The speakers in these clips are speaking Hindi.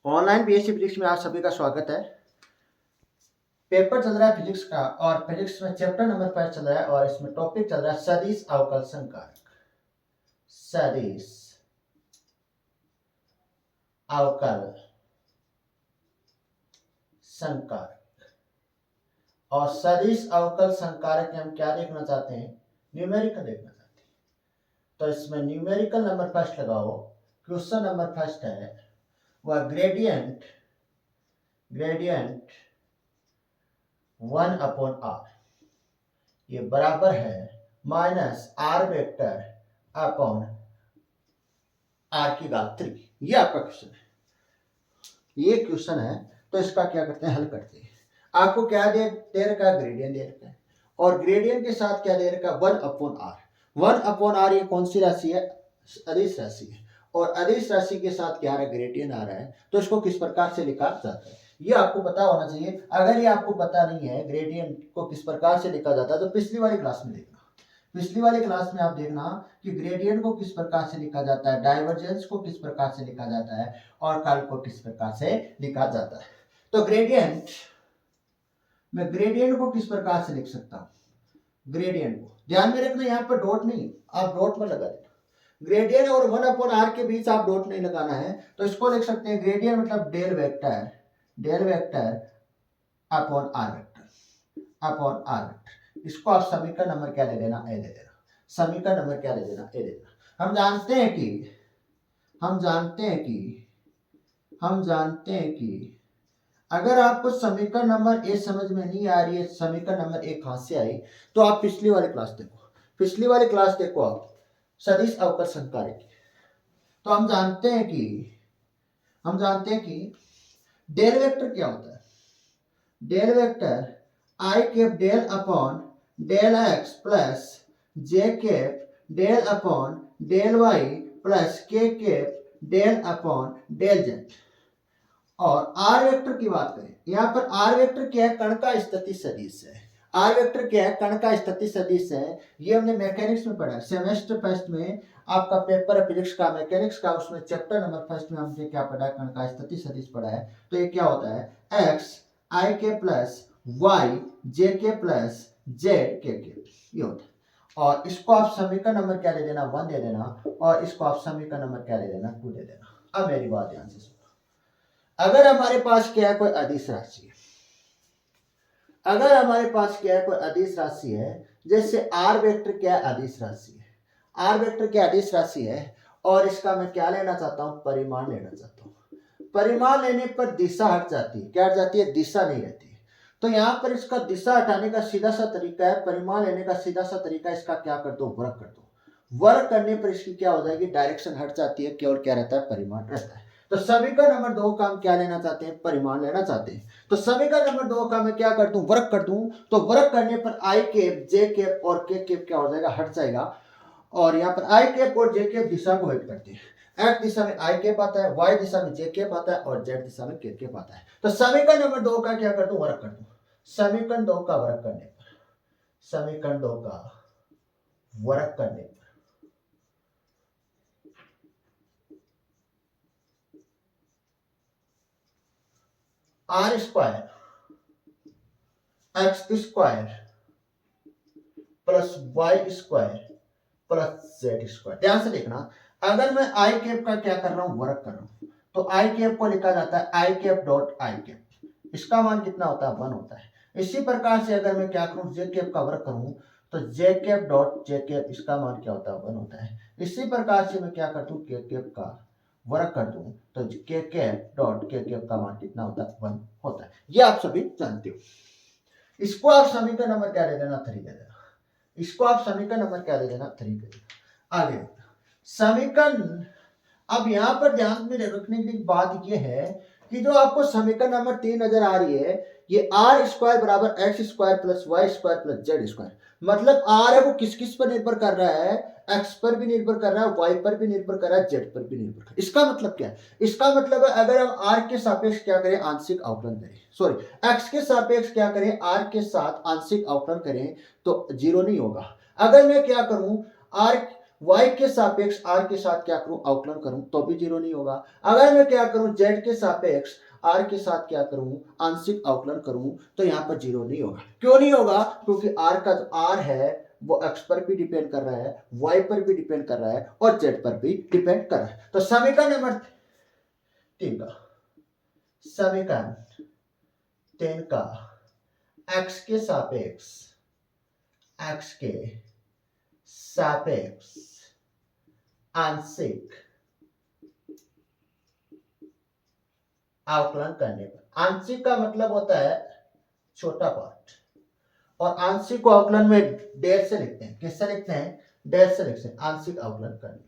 ऑनलाइन बीएससी फिजिक्स में आप सभी का स्वागत है। पेपर चल रहा है फिजिक्स का और फिजिक्स में चैप्टर नंबर 5 चल रहा है और इसमें टॉपिक चल रहा है सदिश अवकल संकारक। सदिश अवकल संकारक और सदिश अवकल संकारक में हम क्या देखना चाहते हैं? न्यूमेरिकल देखना चाहते हैं। तो इसमें न्यूमेरिकल नंबर फर्स्ट लगाओ। क्वेश्चन नंबर फर्स्ट है वह ग्रेडियंट 1/r ये बराबर है minus r vector upon r की घात 3। ये आपका क्वेश्चन है, ये क्वेश्चन है। तो इसका क्या करते हैं, हल करते हैं। आपको क्या दे रखा है? ग्रेडियंट दे रखा है और ग्रेडियंट के साथ क्या दे रखा है? 1/r। 1/r ये कौन सी राशि है? अदिश राशि है और अदिश राशि के साथ क्या आ रहा है? ग्रेडियंट आ रहा है। तो इसको किस प्रकार से लिखा जाता है ये आपको पता होना चाहिए। अगर ये आपको पता नहीं है ग्रेडियंट को किस प्रकार से लिखा जाता है तो पिछली वाली क्लास में देखना। पिछली वाली क्लास में आप देखना कि ग्रेडियंट को किस प्रकार से लिखा जाता है, डाइवर्जेंस को किस प्रकार से लिखा जाता है और कर्ल को किस प्रकार से लिखा जाता है। तो ग्रेडियंट मैं ग्रेडियंट को किस प्रकार से लिख सकता हूं? ग्रेडियंट को ध्यान में रखना, यहाँ पर डॉट नहीं, आप डॉट में लगा देना। ग्रेडियंट और 1/r के बीच आप डॉट नहीं लगाना है। तो इसको लिख सकते हैं ग्रेडियंट मतलब del vector upon r vector. इसको आप समीकरण नंबर क्या दे देना? ए दे देना। समीकरण नंबर क्या दे देना? ए दे देना। हम जानते हैं कि अगर आपको समीकरण नंबर ए समझ में नहीं आ रही है, समीकरण नंबर ए कहां से आई, तो आप पिछली वाली क्लास देखो आप सदिश अवकल संकारक। तो हम जानते हैं कि डेल वेक्टर क्या होता है? Del vector i cap del upon del x plus j cap del upon del y plus k cap del upon del z. और आर वेक्टर की बात करें, यहाँ पर आर वेक्टर क्या है? कण का स्थिति सदिश है। आर वेक्टर क्या है? कण का स्थिति सदिश है। ये हमने मैकेनिक्स में पढ़ा है, सेमेस्टर फर्स्ट में आपका पेपर है फिजिक्स का, मैकेनिक्स का, उसमें चैप्टर नंबर फर्स्ट में हमने क्या पढ़ा है? कण का स्थिति सदिश पढ़ा है। तो ये क्या होता है? एक्स आई के प्लस वाई जे के प्लस जेड के ये होता है। और इसको आप समीकरण नंबर क्या दे देना? 1 दे देना और इसको आप समीकरण नंबर क्या दे देना? 2 दे देना। अब मेरी बात ध्यान से सुनो। अगर हमारे पास क्या है? कोई अदिश राशि है। अगर हमारे पास क्या है? कोई अदिश राशि है, जैसे आर वेक्टर क्या है? अदिश राशि है। आर वेक्टर क्या अदिश राशि है और इसका मैं क्या लेना चाहता हूं? परिमाण लेना चाहता हूं। परिमाण लेने पर दिशा हट जाती है। क्या हट जाती है? दिशा नहीं रहती है। तो यहां पर इसका दिशा हटाने का सीधा सा तरीका है, परिमाण लेने का सीधा सा तरीका, इसका क्या कर दो? वर्ग कर दो। वर्ग करने पर इसकी क्या हो जाएगी? डायरेक्शन हट जाती है, केवल क्या रहता है? परिमाण रहता है। तो समीकरण नंबर 2 का हम क्या लेना चाहते हैं? परिमाण लेना चाहते हैं। तो समीकरण नंबर 2 का मैं क्या कर दूं? वर्ग कर दूं। तो वर्ग करने पर आई कैप जे कैप और के कैप क्या हो जाएगा? हट जाएगा। और यहाँ पर आई कैप और जे कैप दिशा को भेद करते हैं। एक्स दिशा में आई कैप आता है, वाई दिशा में जे कैप आता है और जेड दिशा में के कैप आता है। तो समीकरण नंबर 2 का क्या कर दूं? वर्ग कर दूं। समीकरण 2 का वर्ग करने पर r square x square plus y square plus z square. ध्यान से देखना, अगर मैं आई कैप का क्या कर रहा हूं? वर्ग कर रहा हूं। तो आई कैप को लिखा जाता है i cap dot I cap. इसका मान कितना होता है? 1 होता है। इसी प्रकार से अगर मैं क्या करूं? जे कैप का वर्ग करूं तो जे कैप डॉट जे कैप, इसका मान क्या होता है? 1 होता है। इसी प्रकार से मैं क्या कर दूं? के कैप का वर्ग कर दूं तो के कैप डॉट के कैप का मान कितना होता है? 1 होता है। ये आप सभी जानते हो। इसको आप समीकरण नंबर क्या दे देना? 3 दे देना। इसको आप समीकरण नंबर क्या दे देना? 3 दे देना। आगे समीकरण, अब यहां पर ध्यान में रखने की बात यह है कि जो आपको समीकरण नंबर 3 नजर आ रही है, ये आर स्क्वायर बराबर x square plus y square plus z square, मतलब आर है वो किस किस पर निर्भर कर रहा है? एक्स पर भी निर्भर कर रहा है, वाई पर भी निर्भर कर रहा है, जेड पर भी निर्भर कर रहा है। इसका मतलब क्या है? इसका मतलब है अगर हम आर के सापेक्ष क्या करें? आंशिक अवकलन करें, सॉरी एक्स के सापेक्ष क्या करें? आर के साथ आंशिक अवकलन करें तो 0 नहीं होगा। अगर मैं क्या करूं? आर y के सापेक्ष r के साथ क्या करूं, अवकलन करूं तो भी जीरो नहीं होगा। अगर मैं क्या करूं, z के सापेक्ष r के साथ क्या करूं, आंशिक अवकलन करूं तो यहां पर जीरो नहीं होगा। क्यों नहीं होगा, क्योंकि r का जो r है वो x पर भी डिपेंड कर रहा है, y पर भी डिपेंड कर रहा है और z पर भी डिपेंड कर रहा है। तो समीकरण नंबर 3 का, समीकरण 3 का x के सापेक्ष आंशिक अवकलन करने पर, आंशिक का मतलब होता है छोटा पार्ट, और आंशिक को अवकलन में डेल से लिखते हैं। किससे लिखते हैं, डेल से लिखते हैं, आंशिक अवकलन करने।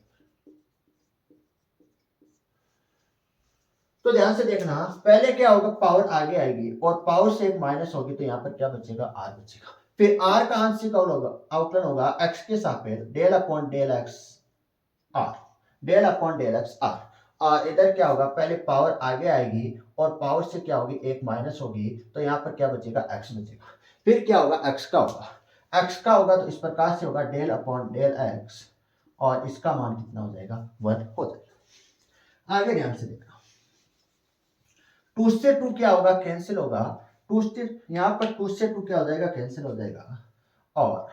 तो ध्यान से देखना, पहले क्या होगा, पावर आगे आएगी और पावर से एक माइनस होगी तो यहां पर क्या बचेगा, आर बचेगा। फिर आर का आंशिक अवकलन होगा एक्स के सापेक्ष del upon del x r, del upon del x r. और इधर क्या होगा, पहले पावर आगे आएगी और पावर से क्या होगी, एक माइनस होगी तो यहां पर क्या बचेगा, एक्स बचेगा। फिर क्या होगा, एक्स का होगा, एक्स का होगा तो इस प्रकार से होगा डेल अपॉन डेल एक्स, और इसका मान कितना हो जाएगा, 1 हो जाएगा। आगे ध्यान से देखना, 2 से 2 क्या होगा, कैंसिल होगा, 2 से यहां पर 2 से 2 क्या हो जाएगा, कैंसिल हो जाएगा, और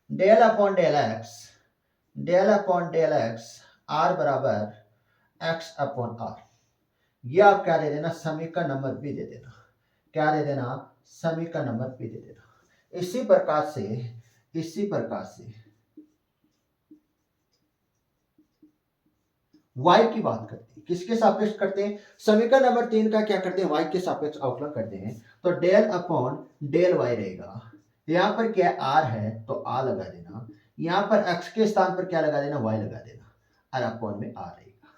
del upon del x r बराबर एक्स अपॉन आर। ये आप क्या दे देना, समीकरण नंबर बी दे देना। क्या दे देना, समीकरण नंबर बी दे देना। इसी प्रकार से y की बात करते हैं, किसके सापेक्ष करते हैं, समीकरण नंबर 3 का क्या करते हैं, y के सापेक्ष अवकलन करते हैं। तो डेल अपॉन डेल y रहेगा, यहां पर क्या r है तो r लगा देना, यहां पर x के स्थान पर क्या लगा देना, y लगा देना, और अपॉन में r रहेगा।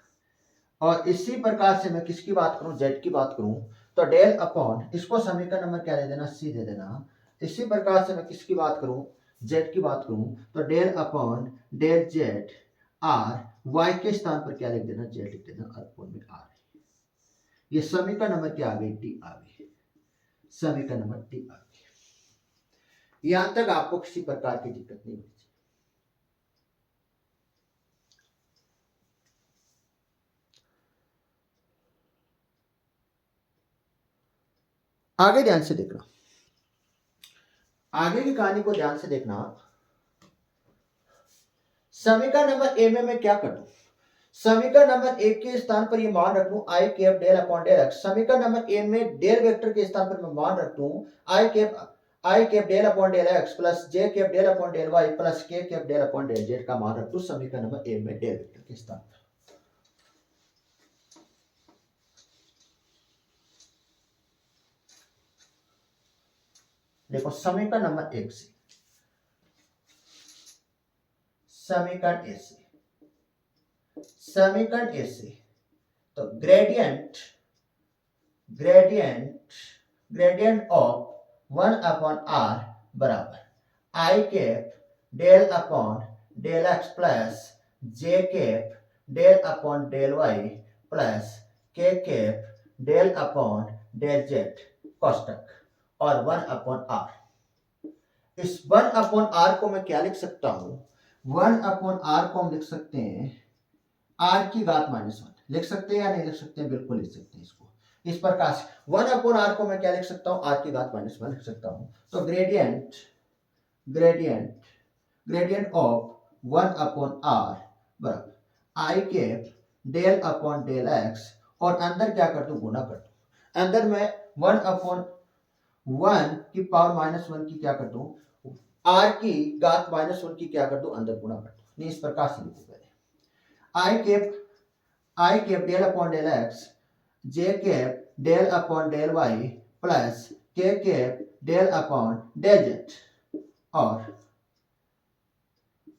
और इसी प्रकार से मैं किसकी बात करूं, z की बात करूं तो डेल अपॉन, इसको समीकरण नंबर क्या दे देना, c दे देना। इसी प्रकार से मैं किसकी बात करूं, z की बात करूं तो del upon del z r, y के स्थान पर क्या लिख देना, z लिख देना, अपॉन में r। ये समीकरण नंबर क्या आ गई, टी आ गई, समीकरण नंबर टी आ गई। यहां तक आपको किसी प्रकार की दिक्कत नहीं होगी। आगे ध्यान से देखना, आगे की कहानी को ध्यान से देखना। समीकरण नंबर ए में मैं क्या कर दूं, समीकरण नंबर 1 के स्थान पर ये मान रख दूं i cap del upon del x. समीकरण नंबर ए में डेल वेक्टर के स्थान पर मैं मान रख दूं i cap del upon del x plus j cap del upon del y plus k cap del upon del z का मान रख दूं समीकरण नंबर ए में डेल वेक्टर के स्थान पर। देखो समीकरण नंबर 1 से, समीकरण ए से तो ग्रेडियंट ऑफ 1 अपॉन आर बराबर i cap del upon del x plus j cap del upon del y plus k cap del upon del z कोष्टक और 1 अपॉन आर। इस 1 अपॉन आर को मैं क्या लिख सकता हूं, 1 अपॉन आर को हम लिख सकते हैं आर की घात -1। लिख सकते हैं या नहीं लिख सकते हैं, बिल्कुल लिख सकते हैं इसको। इस प्रकार से 1 अपॉन आर को मैं क्या लिख सकता हूं, आर की घात -1 लिख सकता हूं। तो ग्रेडियंट ऑफ 1 अपॉन आर बराबर i cap del upon del x, और अंदर क्या कर दूं, गुना कर दूं। अंदर मैं 1 अपॉन 1 की पावर -1 की क्या कर दूं, आर की घात -1 की क्या कर दूं, अंदर गुना कर दूं। नहीं, इस प्रकार से लिखो पहले i cap del upon del x j cap del upon del y plus k cap del upon del z, और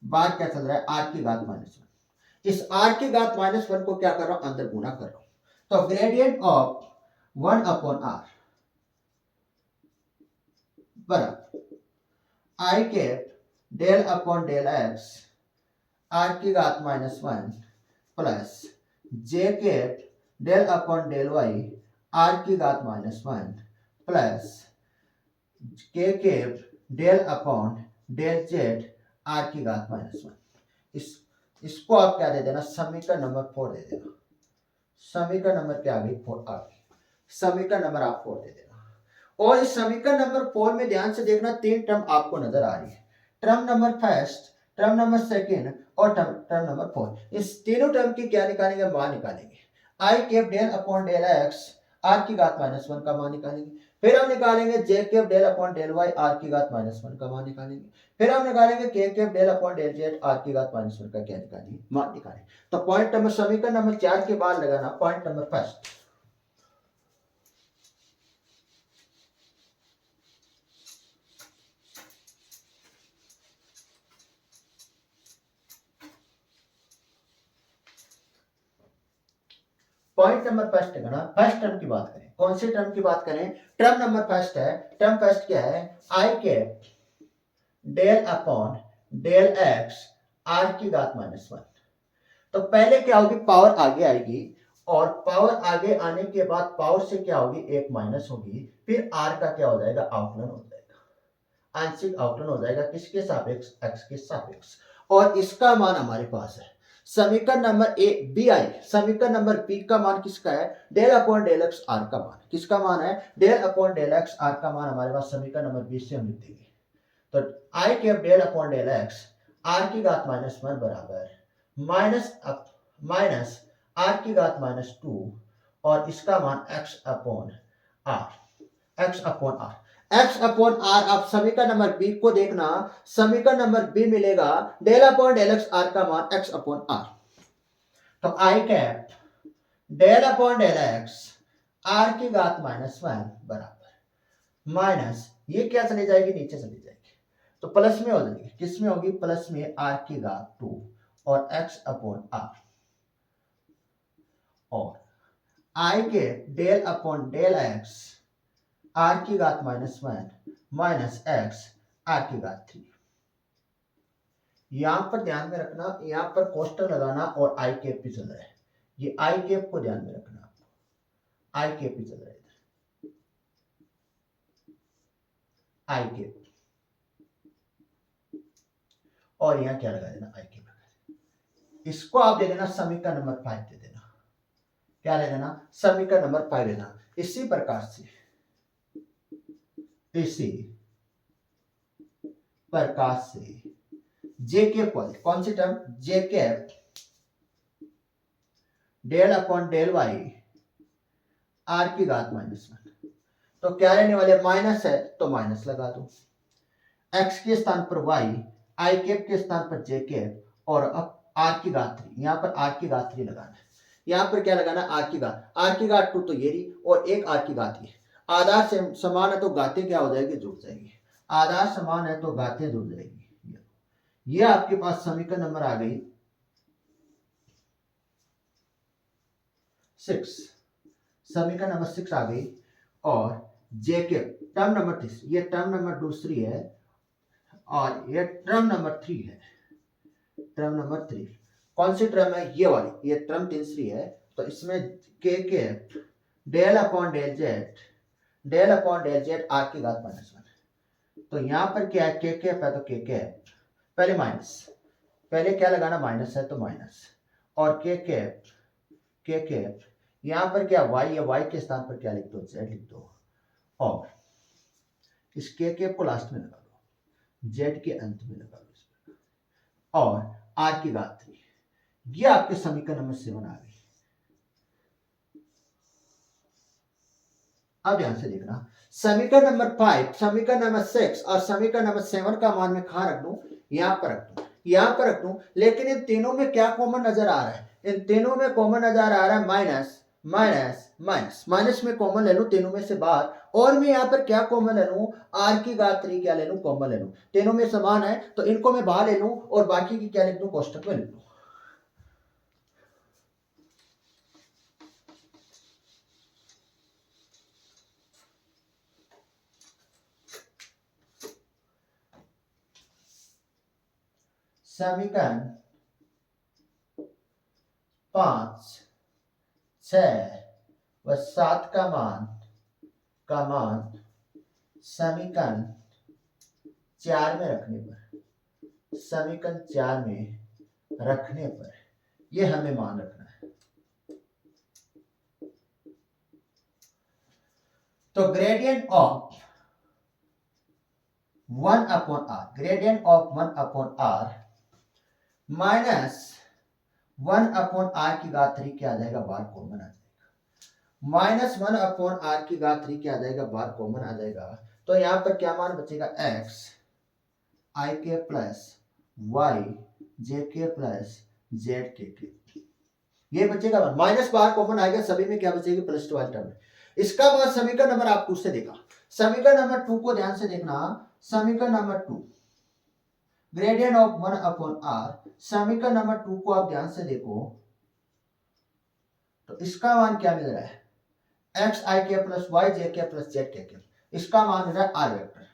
बात क्या चल रहा है, आर की घात -1। इस आर की घात -1 को क्या कर रहा हूं, अंदर गुना कर रहा हूं। तो ग्रेडियंट ऑफ 1 अपॉन आर बराबर i cap del upon del x r की घात -1 plus j cap del upon del y r की घात -1 plus k cap del upon del z r की घात -1। इसको आप क्या दे देना, समीकरण नंबर 4 दे देना। समीकरण नंबर क्या आ गई, 4 आ गई। समीकरण नंबर आप 4 दे देना। और इस समीकरण नंबर 4 में ध्यान से देखना, 3 टर्म आपको नजर आ रही है। Term number first, term number second और टर्म नंबर 4। इस तीनों टर्म की क्या निकालेंगे, मान निकालेंगे। I cap del upon del x r की घात -1 का मान निकालेंगे। फिर हम निकालेंगे j cap del upon del y r की घात -1 का मान निकालेंगे। फिर हम निकालेंगे k cap del upon del z r की घात -1 का क्या निकालेंगे, मान निकालेंगे। तो पॉइंट नंबर, समीकरण नंबर 4 के बाद लगाना point number first. Point number first करना, फर्स्ट टर्म की बात करें। कौन से टर्म की बात करें, टर्म नंबर फर्स्ट है। टर्म फर्स्ट क्या है, i cap del upon del x r की घात -1। तो पहले क्या होगी, पावर आगे आएगी, और पावर आगे आने के बाद पावर से क्या होगी, एक माइनस होगी। फिर आर का क्या हो जाएगा, आउटलन हो जाएगा, आंशिक आउटलन हो जाएगा। किसके सापेक्ष, एक्स के सापेक्ष। और इसका मान हमारे पास है समीकरण नंबर ए बी आई। समीकरण नंबर बी का मान किसका है, del upon del x r का मान। किसका मान है, del upon del x r का मान हमारे पास समीकरण नंबर 20 से हम लिख देंगे। तो i cap del upon del x r की घात -1 बराबर माइनस आर की घात -2, और इसका मान x upon r. X upon r, x upon r. आप समीकरण नंबर बी को देखना, समीकरण नंबर बी मिलेगा del upon del x r का मान एक्स अपॉन आर। तो i cap del upon del x r की घात -1 बराबर माइनस, ये क्या चली जाएगी, नीचे चली जाएगी, तो प्लस में हो जाएगी। किस में होगी, प्लस में आर की घात 2 और एक्स अपॉन आर, और आई के del upon del x r की घात -1 माइनस एक्स आर की घात 3। यहां पर ध्यान में रखना, यहां पर कोष्टक लगाना और आई कैप भी चल रहा है। ये आई कैप को ध्यान में रखना, आपको आई कैप भी चल रहा है इधर, आई कैप, और यहां क्या लगा देना, आई कैप लगा देना। इसको आप दे देना समीकरण नंबर 5 दे देना। क्या दे देना, समीकरण नंबर 5 देना। इसी प्रकार से, इसी प्रकार से जे कैप वाले, कौन सी term, j cap del upon del y r की घात -1। तो क्या रहने वाले, माइनस है तो माइनस लगा दो, एक्स के स्थान पर वाई, आई कैप के स्थान पर जे कैप, और अब आर की घात 3, यहां पर आर की घात 3 लगाना है। यहां पर क्या लगाना, आर की घात, आर की घात 2 तो ये रही, और एक आर की घात ये। आधार से समान है तो घातें क्या हो जाएगी, जुड़ जाएगी। आधार समान है तो घातें जुड़ जाएगी। ये आपके पास समीकरण नंबर आ गई 6, समीकरण नंबर 6 आ गई। और जे के टर्म नंबर 3, ये टर्म नंबर दूसरी है, और ये टर्म नंबर 3 है। टर्म नंबर 3 कौन सी टर्म है, ये वाली, ये टर्म तीसरी है। तो इसमें k del upon del z, del upon del z r की घात -1। तो यहां पर क्या है, के है तो के है, पहले माइनस, पहले क्या लगाना, माइनस है तो माइनस, और के यहां पर क्या y है, y के स्थान पर क्या लिख दो, z लिख दो, और इस के को लास्ट में लगा दो, z के अंत में लगा दो इसमें, और r की घात 3। ये आपके समीकरण नंबर 7 आ गई। अब ध्यान से देखना, समीकरण नंबर 5, समीकरण नंबर 6 और समीकरण नंबर 7 का मान मैं कहां रख दूं, यहां पर रख दूं, यहां पर रख दूं। लेकिन इन तीनों में क्या कॉमन नजर आ रहा है, इन तीनों में कॉमन नजर आ रहा है माइनस माइनस माइनस, माइनस में कॉमन ले लूं तीनों में से बाहर, और मैं यहां पर क्या कॉमन ले लूं, आर की घात 3 क्या ले लूं, कॉमन ले लूं। तीनों में समान है तो इनको मैं बाहर ले लूं, और बाकी की क्या लिख दूं, कोष्टक में लिख दूं। समीकरण 5, 6 व 7 का मान समीकरण 4 में रखने पर, समीकरण 4 में रखने पर ये हमें मान रखना है। तो gradient of 1 upon r, gradient of 1 upon r minus 1 upon r की घात 3 क्या आ जाएगा, बार कॉमन आ जाएगा। माइनस 1 अपॉन आर की घात 3 क्या आ जाएगा, बार कॉमन आ जाएगा। तो यहां पर क्या मान बचेगा, एक्स आई के प्लस वाई जे के प्लस जेड के, ये बचेगा। माइनस बार कॉमन आएगा, सभी में क्या बचेगी, प्लस 2 वाली टर्म है। इसका बाद समीकरण नंबर आप 2 से देखा, समीकरण नंबर 2 को ध्यान से देखना। समीकरण number 2 gradient of 1 upon r, समीकरण नंबर 2 को आप ध्यान से देखो तो इसका मान क्या मिल रहा है, एक्स आई के प्लस वाई जे के प्लस जेड के, इसका मान मिल रहा है आर वेक्टर।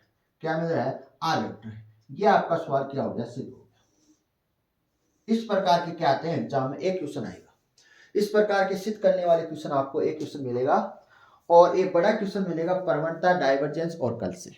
क्या मिल रहा है, आर वेक्टर। ये आपका सवाल क्या हो गया, सिद्ध हो गया। इस प्रकार के क्या आते हैं एग्जाम में, एक क्वेश्चन आएगा इस प्रकार के सिद्ध करने वाले क्वेश्चन, आपको एक क्वेश्चन मिलेगा और एक बड़ा क्वेश्चन मिलेगा प्रवणता, डाइवर्जेंस और कल से।